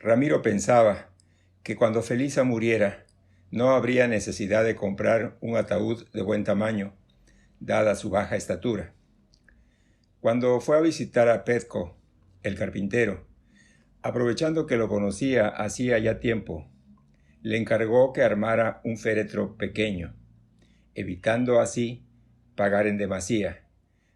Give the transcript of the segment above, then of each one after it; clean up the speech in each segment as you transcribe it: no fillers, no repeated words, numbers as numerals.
Ramiro pensaba que cuando Felisa muriera no habría necesidad de comprar un ataúd de buen tamaño, dada su baja estatura. Cuando fue a visitar a Petco, el carpintero, aprovechando que lo conocía hacía ya tiempo, le encargó que armara un féretro pequeño, evitando así pagar en demasía,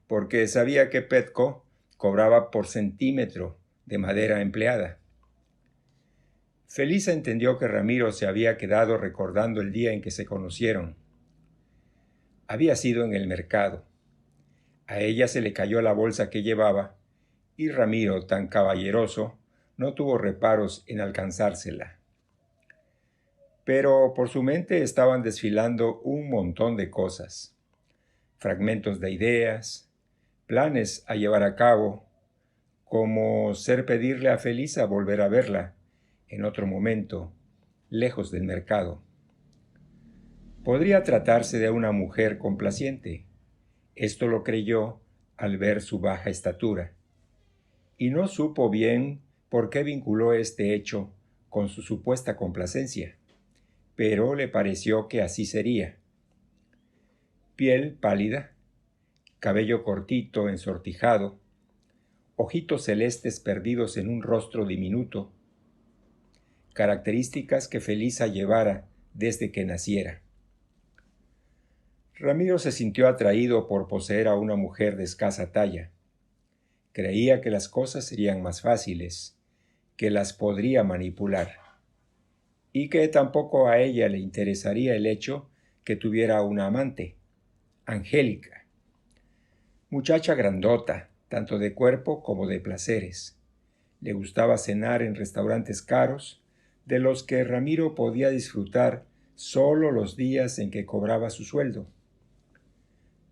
porque sabía que Petco cobraba por centímetro de madera empleada. Felisa entendió que Ramiro se había quedado recordando el día en que se conocieron. Había sido en el mercado. A ella se le cayó la bolsa que llevaba y Ramiro, tan caballeroso, no tuvo reparos en alcanzársela. Pero por su mente estaban desfilando un montón de cosas, fragmentos de ideas, planes a llevar a cabo, como ser pedirle a Felisa volver a verla en otro momento, lejos del mercado. Podría tratarse de una mujer complaciente. Esto lo creyó al ver su baja estatura, y no supo bien por qué vinculó este hecho con su supuesta complacencia, pero le pareció que así sería. Piel pálida, cabello cortito, ensortijado, ojitos celestes perdidos en un rostro diminuto, características que Felisa llevara desde que naciera. Ramiro se sintió atraído por poseer a una mujer de escasa talla. Creía que las cosas serían más fáciles, que las podría manipular, y que tampoco a ella le interesaría el hecho que tuviera una amante, Angélica, muchacha grandota, tanto de cuerpo como de placeres. Le gustaba cenar en restaurantes caros, de los que Ramiro podía disfrutar solo los días en que cobraba su sueldo.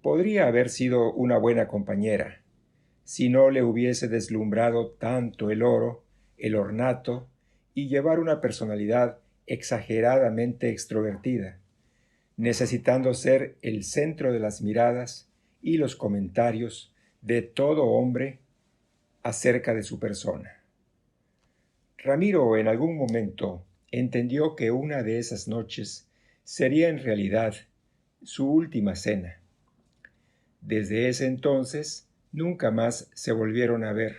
Podría haber sido una buena compañera, si no le hubiese deslumbrado tanto el oro, el ornato y llevar una personalidad exageradamente extrovertida, necesitando ser el centro de las miradas y los comentarios de todo hombre acerca de su persona. Ramiro en algún momento entendió que una de esas noches sería en realidad su última cena. Desde ese entonces nunca más se volvieron a ver,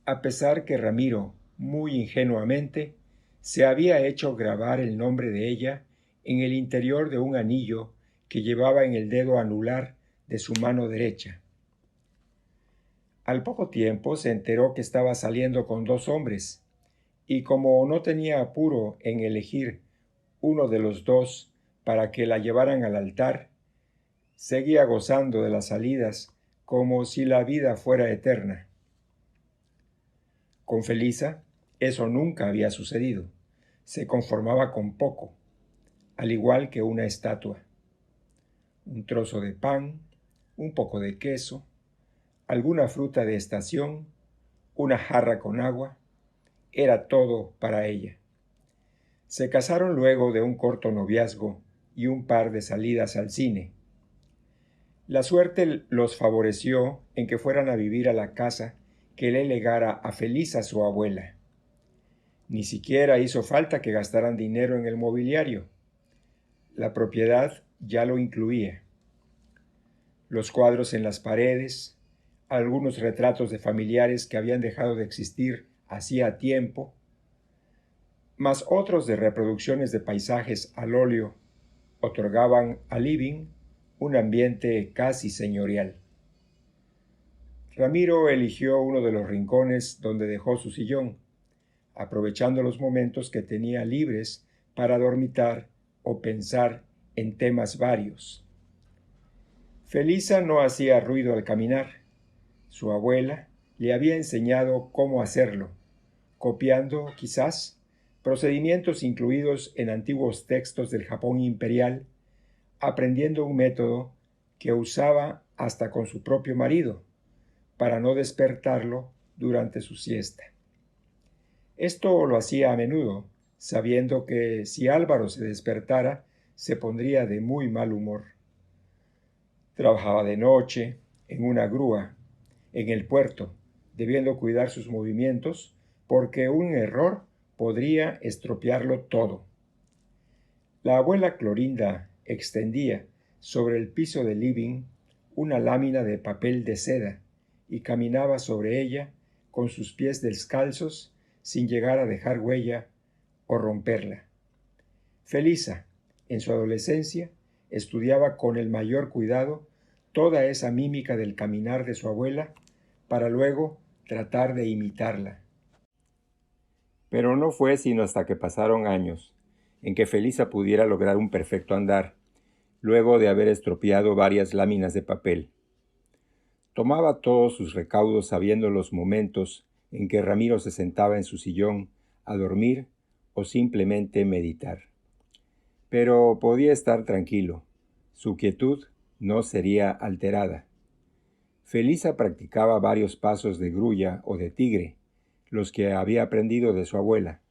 a pesar que Ramiro, muy ingenuamente, se había hecho grabar el nombre de ella en el interior de un anillo que llevaba en el dedo anular de su mano derecha. Al poco tiempo se enteró que estaba saliendo con 2 hombres, y como no tenía apuro en elegir uno de los 2 para que la llevaran al altar, seguía gozando de las salidas como si la vida fuera eterna. Con Felisa eso nunca había sucedido. Se conformaba con poco, al igual que una estatua. Un trozo de pan, un poco de queso, alguna fruta de estación, una jarra con agua, era todo para ella. Se casaron luego de un corto noviazgo y un par de salidas al cine. La suerte los favoreció en que fueran a vivir a la casa que le legara a Felisa su abuela. Ni siquiera hizo falta que gastaran dinero en el mobiliario. La propiedad ya lo incluía. Los cuadros en las paredes, algunos retratos de familiares que habían dejado de existir hacía tiempo, más otros de reproducciones de paisajes al óleo, otorgaban al living un ambiente casi señorial. Ramiro eligió uno de los rincones donde dejó su sillón, aprovechando los momentos que tenía libres para dormitar o pensar en temas varios. Felisa no hacía ruido al caminar. Su abuela le había enseñado cómo hacerlo, copiando, quizás, procedimientos incluidos en antiguos textos del Japón imperial, aprendiendo un método que usaba hasta con su propio marido, para no despertarlo durante su siesta. Esto lo hacía a menudo, sabiendo que si Álvaro se despertara, se pondría de muy mal humor. Trabajaba de noche, en una grúa, en el puerto, debiendo cuidar sus movimientos, porque un error podría estropearlo todo. La abuela Clorinda extendía sobre el piso del living una lámina de papel de seda y caminaba sobre ella con sus pies descalzos sin llegar a dejar huella o romperla. Felisa, en su adolescencia, estudiaba con el mayor cuidado toda esa mímica del caminar de su abuela para luego tratar de imitarla. Pero no fue sino hasta que pasaron años en que Felisa pudiera lograr un perfecto andar, luego de haber estropeado varias láminas de papel. Tomaba todos sus recaudos sabiendo los momentos en que Ramiro se sentaba en su sillón a dormir o simplemente meditar. Pero podía estar tranquilo, su quietud no sería alterada. Felisa practicaba varios pasos de grulla o de tigre, los que había aprendido de su abuela.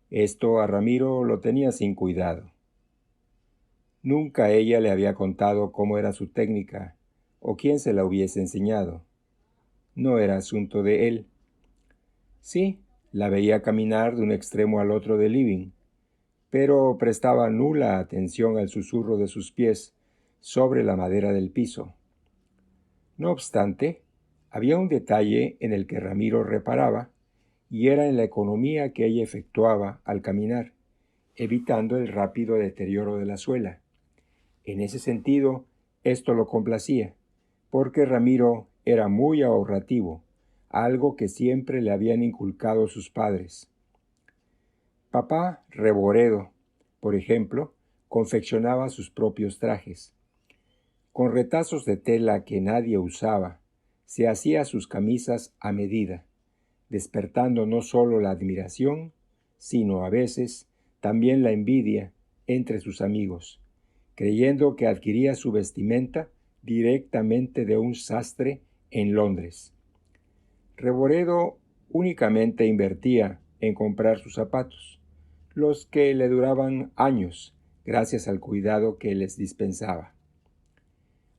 Esto a Ramiro lo tenía sin cuidado. Nunca ella le había contado cómo era su técnica o quién se la hubiese enseñado. No era asunto de él. Sí, la veía caminar de un extremo al otro del living, pero prestaba nula atención al susurro de sus pies sobre la madera del piso. No obstante, había un detalle en el que Ramiro reparaba, y era en la economía que ella efectuaba al caminar, evitando el rápido deterioro de la suela. En ese sentido, esto lo complacía, porque Ramiro era muy ahorrativo, algo que siempre le habían inculcado sus padres. Papá Reboredo, por ejemplo, confeccionaba sus propios trajes. Con retazos de tela que nadie usaba, se hacía sus camisas a medida, despertando no solo la admiración, sino a veces también la envidia entre sus amigos, creyendo que adquiría su vestimenta directamente de un sastre en Londres. Reboredo únicamente invertía en comprar sus zapatos, los que le duraban años gracias al cuidado que les dispensaba.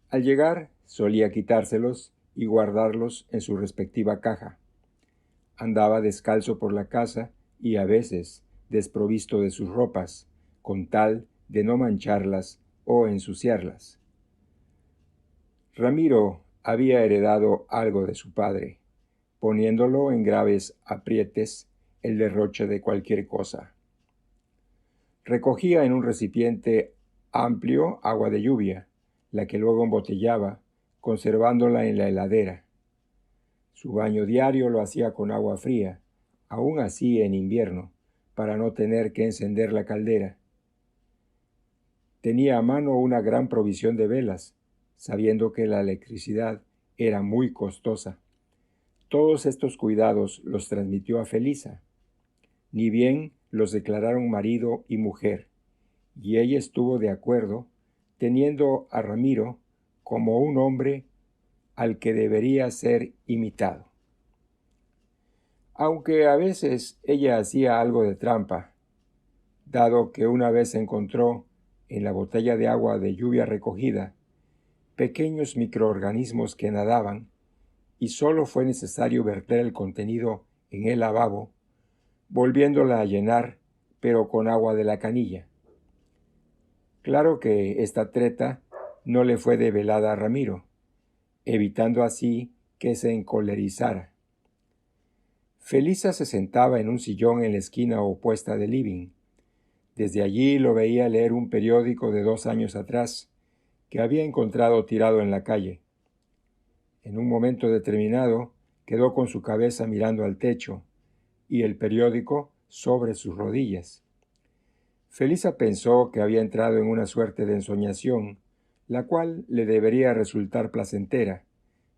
Al llegar solía quitárselos y guardarlos en su respectiva caja. Andaba descalzo por la casa y a veces desprovisto de sus ropas, con tal de no mancharlas o ensuciarlas. Ramiro había heredado algo de su padre, poniéndolo en graves aprietes el derroche de cualquier cosa. Recogía en un recipiente amplio agua de lluvia, la que luego embotellaba, conservándola en la heladera. Su baño diario lo hacía con agua fría, aún así en invierno, para no tener que encender la caldera. Tenía a mano una gran provisión de velas, sabiendo que la electricidad era muy costosa. Todos estos cuidados los transmitió a Felisa. Ni bien los declararon marido y mujer, y ella estuvo de acuerdo, teniendo a Ramiro como un hombre al que debería ser imitado. Aunque a veces ella hacía algo de trampa, dado que una vez encontró en la botella de agua de lluvia recogida pequeños microorganismos que nadaban, y solo fue necesario verter el contenido en el lavabo, volviéndola a llenar, pero con agua de la canilla. Claro que esta treta no le fue develada a Ramiro, evitando así que se encolerizara. Felisa se sentaba en un sillón en la esquina opuesta del living. Desde allí lo veía leer un periódico de 2 años atrás, que había encontrado tirado en la calle. En un momento determinado, quedó con su cabeza mirando al techo y el periódico sobre sus rodillas. Felisa pensó que había entrado en una suerte de ensoñación, la cual le debería resultar placentera,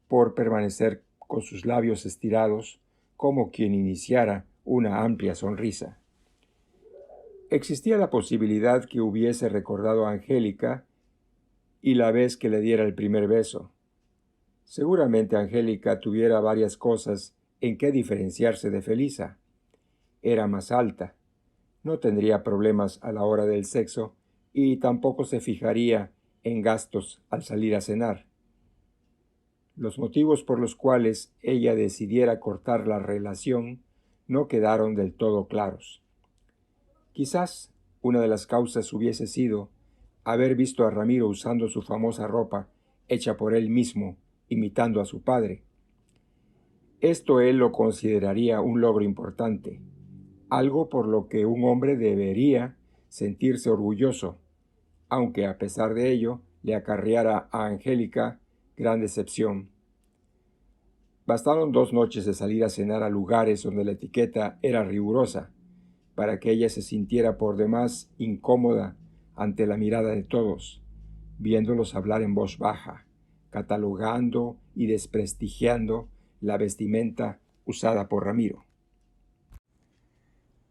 por permanecer con sus labios estirados como quien iniciara una amplia sonrisa. Existía la posibilidad que hubiese recordado a Angélica y la vez que le diera el primer beso. Seguramente Angélica tuviera varias cosas en que diferenciarse de Felisa. Era más alta, no tendría problemas a la hora del sexo y tampoco se fijaría en gastos al salir a cenar. Los motivos por los cuales ella decidiera cortar la relación no quedaron del todo claros. Quizás una de las causas hubiese sido haber visto a Ramiro usando su famosa ropa hecha por él mismo, imitando a su padre. Esto él lo consideraría un logro importante, algo por lo que un hombre debería sentirse orgulloso, aunque a pesar de ello le acarreara a Angélica gran decepción. Bastaron 2 noches de salir a cenar a lugares donde la etiqueta era rigurosa, para que ella se sintiera por demás incómoda ante la mirada de todos, viéndolos hablar en voz baja, catalogando y desprestigiando la vestimenta usada por Ramiro.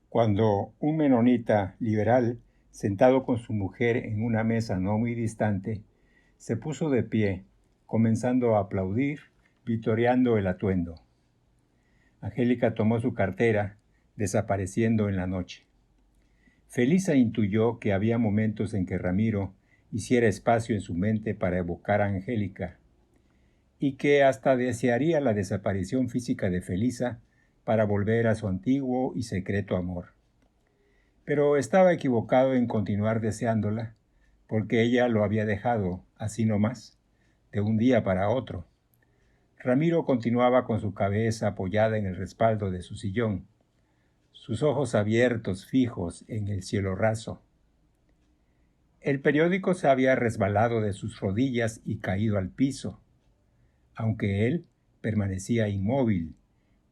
Cuando un menonita liberal, sentado con su mujer en una mesa no muy distante, se puso de pie, comenzando a aplaudir, vitoreando el atuendo. Angélica tomó su cartera, desapareciendo en la noche. Felisa intuyó que había momentos en que Ramiro hiciera espacio en su mente para evocar a Angélica, y que hasta desearía la desaparición física de Felisa para volver a su antiguo y secreto amor. Pero estaba equivocado en continuar deseándola, porque ella lo había dejado, así nomás, de un día para otro. Ramiro continuaba con su cabeza apoyada en el respaldo de su sillón, sus ojos abiertos fijos en el cielo raso. El periódico se había resbalado de sus rodillas y caído al piso, aunque él permanecía inmóvil,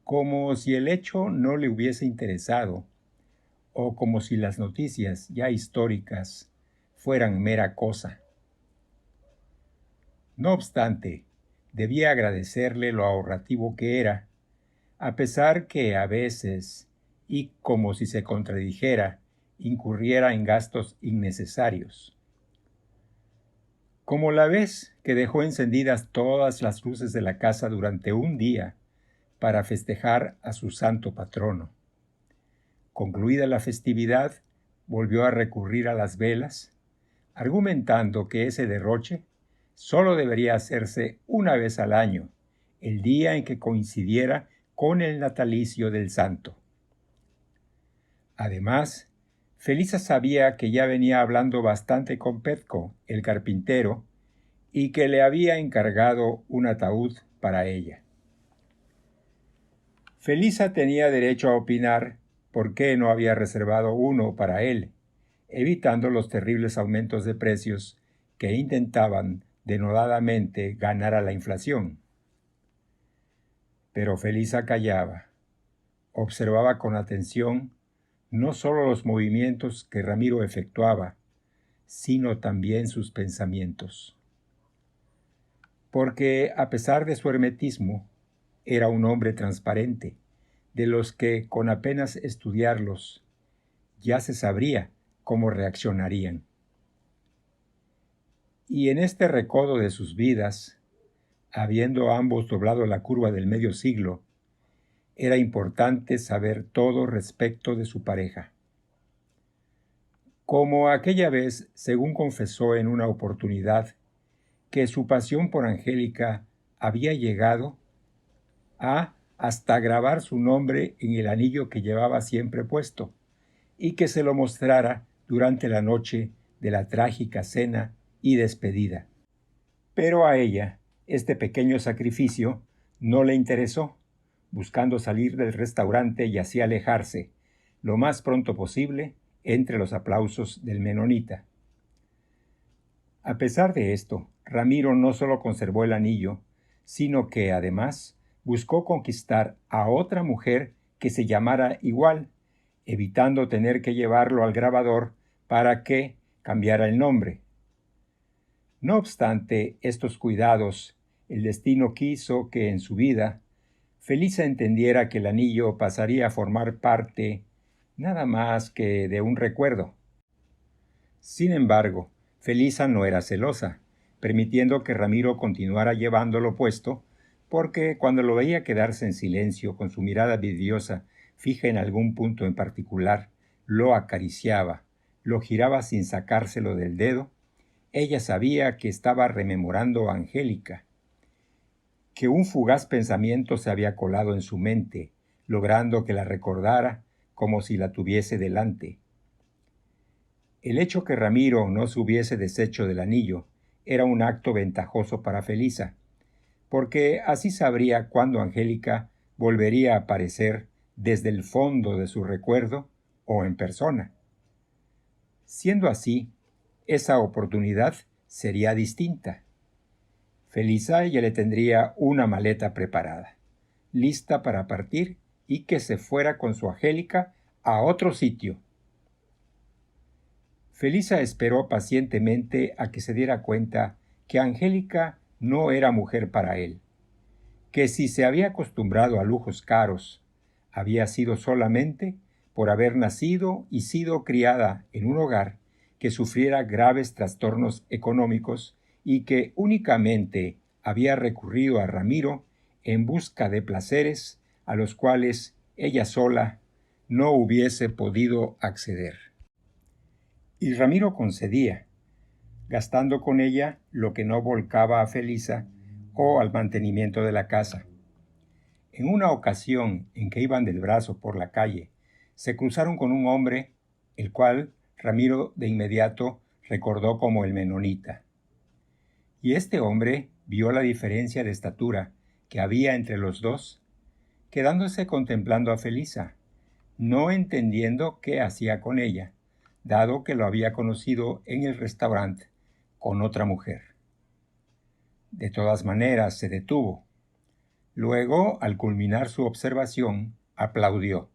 como si el hecho no le hubiese interesado, o como si las noticias ya históricas fueran mera cosa. No obstante, debía agradecerle lo ahorrativo que era, a pesar que a veces, y como si se contradijera, incurriera en gastos innecesarios. Como la vez que dejó encendidas todas las luces de la casa durante un día para festejar a su santo patrono. Concluida la festividad, volvió a recurrir a las velas, argumentando que ese derroche solo debería hacerse una vez al año, el día en que coincidiera con el natalicio del santo. Además, Felisa sabía que ya venía hablando bastante con Petco, el carpintero, y que le había encargado un ataúd para ella. Felisa tenía derecho a opinar por qué no había reservado uno para él, evitando los terribles aumentos de precios que intentaban denodadamente ganar a la inflación. Pero Felisa callaba, observaba con atención no solo los movimientos que Ramiro efectuaba, sino también sus pensamientos. Porque, a pesar de su hermetismo, era un hombre transparente, de los que, con apenas estudiarlos, ya se sabría cómo reaccionarían. Y en este recodo de sus vidas, habiendo ambos doblado la curva del medio siglo, era importante saber todo respecto de su pareja. Como aquella vez, según confesó en una oportunidad, que su pasión por Angélica había llegado a hasta grabar su nombre en el anillo que llevaba siempre puesto, y que se lo mostrara durante la noche de la trágica cena y despedida. Pero a ella, este pequeño sacrificio no le interesó, buscando salir del restaurante y así alejarse, lo más pronto posible, entre los aplausos del menonita. A pesar de esto, Ramiro no solo conservó el anillo, sino que, además, buscó conquistar a otra mujer que se llamara igual, evitando tener que llevarlo al grabador para que cambiara el nombre. No obstante estos cuidados, el destino quiso que en su vida Felisa entendiera que el anillo pasaría a formar parte nada más que de un recuerdo. Sin embargo, Felisa no era celosa, permitiendo que Ramiro continuara llevándolo puesto, porque cuando lo veía quedarse en silencio con su mirada vidriosa fija en algún punto en particular, lo acariciaba, lo giraba sin sacárselo del dedo, ella sabía que estaba rememorando a Angélica, que un fugaz pensamiento se había colado en su mente, logrando que la recordara como si la tuviese delante. El hecho que Ramiro no se hubiese deshecho del anillo era un acto ventajoso para Felisa, porque así sabría cuándo Angélica volvería a aparecer desde el fondo de su recuerdo o en persona. Siendo así, esa oportunidad sería distinta. Felisa ya le tendría una maleta preparada, lista para partir y que se fuera con su Angélica a otro sitio. Felisa esperó pacientemente a que se diera cuenta que Angélica no era mujer para él, que si se había acostumbrado a lujos caros, había sido solamente por haber nacido y sido criada en un hogar que sufriera graves trastornos económicos y que únicamente había recurrido a Ramiro en busca de placeres a los cuales ella sola no hubiese podido acceder. Y Ramiro concedía, gastando con ella lo que no volcaba a Felisa o al mantenimiento de la casa. En una ocasión en que iban del brazo por la calle, se cruzaron con un hombre, el cual Ramiro de inmediato recordó como el menonita. Y este hombre vio la diferencia de estatura que había entre los dos, quedándose contemplando a Felisa, no entendiendo qué hacía con ella, dado que lo había conocido en el restaurante con otra mujer. De todas maneras se detuvo. Luego, al culminar su observación, aplaudió.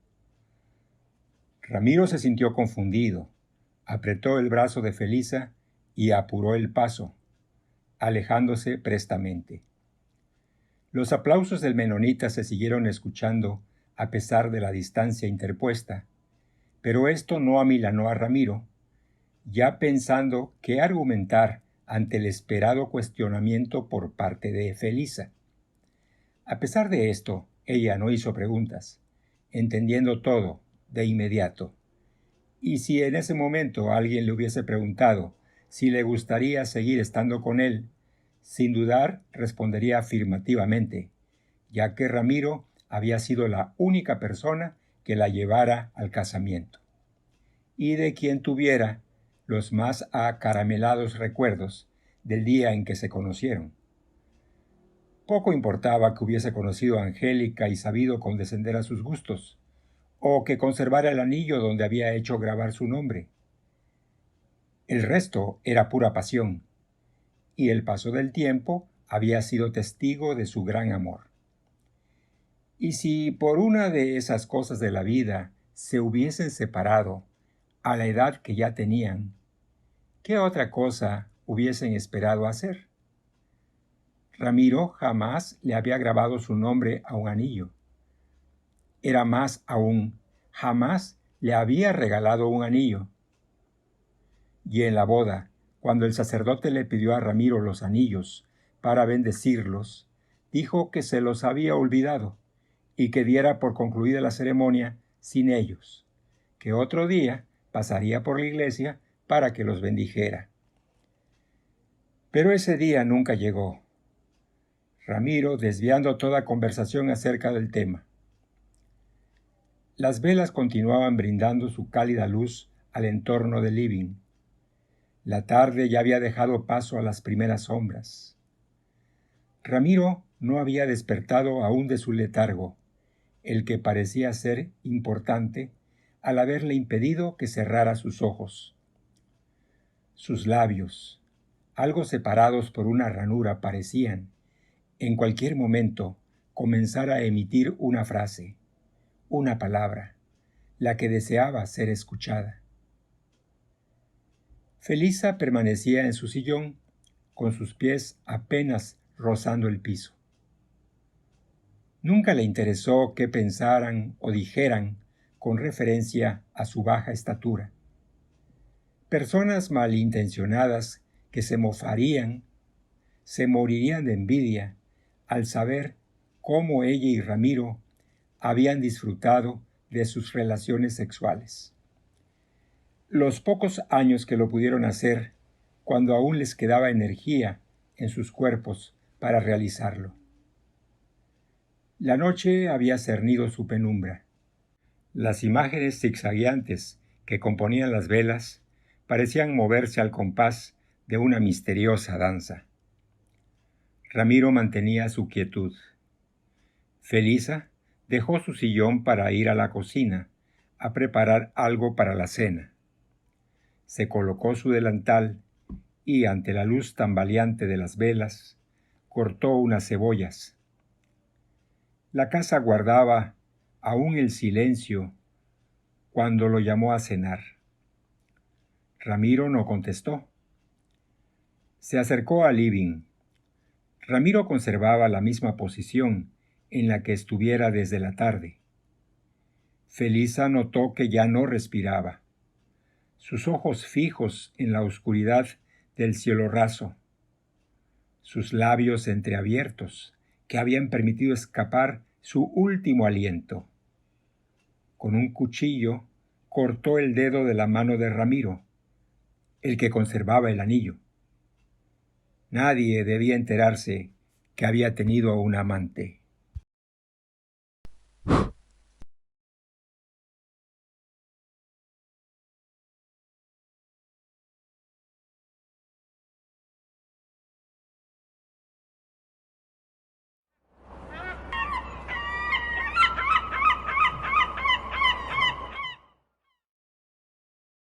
Ramiro se sintió confundido, apretó el brazo de Felisa y apuró el paso, alejándose prestamente. Los aplausos del menonita se siguieron escuchando a pesar de la distancia interpuesta, pero esto no amilanó a Ramiro, ya pensando qué argumentar ante el esperado cuestionamiento por parte de Felisa. A pesar de esto, ella no hizo preguntas, entendiendo todo de inmediato. Y si en ese momento alguien le hubiese preguntado si le gustaría seguir estando con él, sin dudar respondería afirmativamente, ya que Ramiro había sido la única persona que la llevara al casamiento, y de quien tuviera los más acaramelados recuerdos del día en que se conocieron. Poco importaba que hubiese conocido a Angélica y sabido condescender a sus gustos, o que conservara el anillo donde había hecho grabar su nombre. El resto era pura pasión, y el paso del tiempo había sido testigo de su gran amor. Y si por una de esas cosas de la vida se hubiesen separado a la edad que ya tenían, ¿qué otra cosa hubiesen esperado hacer? Ramiro jamás le había grabado su nombre a un anillo. Era más aún, jamás le había regalado un anillo. Y en la boda, cuando el sacerdote le pidió a Ramiro los anillos para bendecirlos, dijo que se los había olvidado y que diera por concluida la ceremonia sin ellos, que otro día pasaría por la iglesia para que los bendijera. Pero ese día nunca llegó. Ramiro desviando toda conversación acerca del tema. Las velas continuaban brindando su cálida luz al entorno del living. La tarde ya había dejado paso a las primeras sombras. Ramiro no había despertado aún de su letargo, el que parecía ser importante al haberle impedido que cerrara sus ojos. Sus labios, algo separados por una ranura, parecían, en cualquier momento, comenzar a emitir una frase, una palabra, la que deseaba ser escuchada. Felisa permanecía en su sillón, con sus pies apenas rozando el piso. Nunca le interesó qué pensaran o dijeran con referencia a su baja estatura. Personas malintencionadas que se mofarían, se morirían de envidia al saber cómo ella y Ramiro habían disfrutado de sus relaciones sexuales. Los pocos años que lo pudieron hacer, cuando aún les quedaba energía en sus cuerpos para realizarlo. La noche había cernido su penumbra. Las imágenes zigzagueantes que componían las velas parecían moverse al compás de una misteriosa danza. Ramiro mantenía su quietud. Felisa dejó su sillón para ir a la cocina a preparar algo para la cena. Se colocó su delantal y, ante la luz tambaleante de las velas, cortó unas cebollas. La casa guardaba aún el silencio cuando lo llamó a cenar. Ramiro no contestó. Se acercó al living. Ramiro conservaba la misma posición en la que estuviera desde la tarde. Felisa notó que ya no respiraba. Sus ojos fijos en la oscuridad del cielo raso. Sus labios entreabiertos, que habían permitido escapar su último aliento. Con un cuchillo cortó el dedo de la mano de Ramiro, el que conservaba el anillo. Nadie debía enterarse que había tenido un amante.